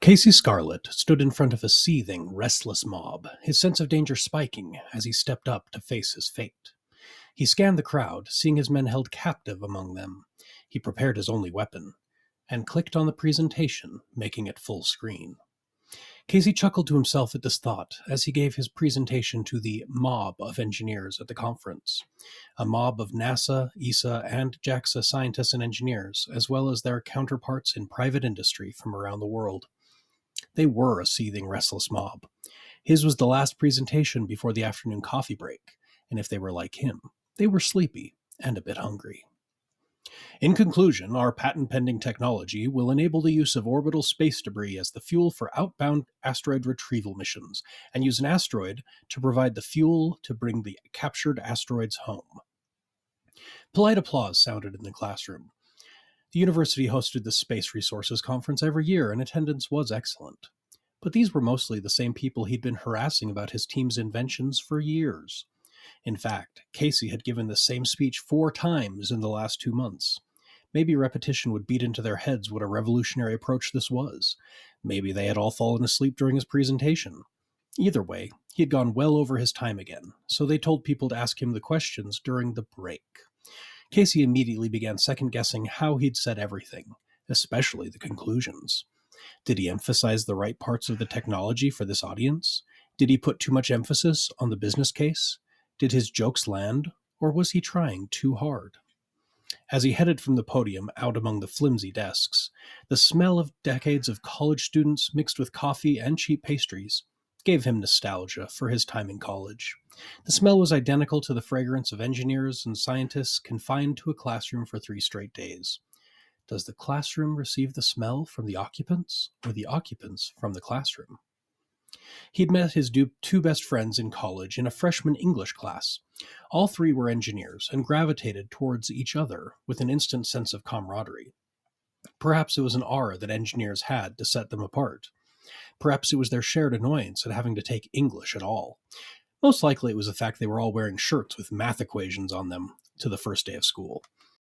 Casey Scarlett stood in front of a seething, restless mob, his sense of danger spiking as he stepped up to face his fate. He scanned the crowd, seeing his men held captive among them. He prepared his only weapon, and clicked on the presentation, making it full screen. Casey chuckled to himself at this thought as he gave his presentation to the mob of engineers at the conference. A mob of NASA, ESA, and JAXA scientists and engineers, as well as their counterparts in private industry from around the world. They were a seething, restless mob. His was the last presentation before the afternoon coffee break, and if they were like him, they were sleepy and a bit hungry. In conclusion, our patent-pending technology will enable the use of orbital space debris as the fuel for outbound asteroid retrieval missions, and use an asteroid to provide the fuel to bring the captured asteroids home. Polite applause sounded in the classroom. The university hosted the Space Resources Conference every year, and attendance was excellent. But these were mostly the same people he'd been harassing about his team's inventions for years. In fact, Casey had given the same speech 4 times in the last 2 months. Maybe repetition would beat into their heads what a revolutionary approach this was. Maybe they had all fallen asleep during his presentation. Either way, he had gone well over his time again, so they told people to ask him the questions during the break. Casey immediately began second-guessing how he'd said everything, especially the conclusions. Did he emphasize the right parts of the technology for this audience? Did he put too much emphasis on the business case? Did his jokes land, or was he trying too hard? As he headed from the podium out among the flimsy desks, the smell of decades of college students mixed with coffee and cheap pastries gave him nostalgia for his time in college. The smell was identical to the fragrance of engineers and scientists confined to a classroom for 3 straight days. Does the classroom receive the smell from the occupants, or the occupants from the classroom? He'd met his 2 best friends in college in a freshman English class. All 3 were engineers and gravitated towards each other with an instant sense of camaraderie. Perhaps it was an aura that engineers had to set them apart. Perhaps it was their shared annoyance at having to take English at all. Most likely it was the fact they were all wearing shirts with math equations on them to the first day of school.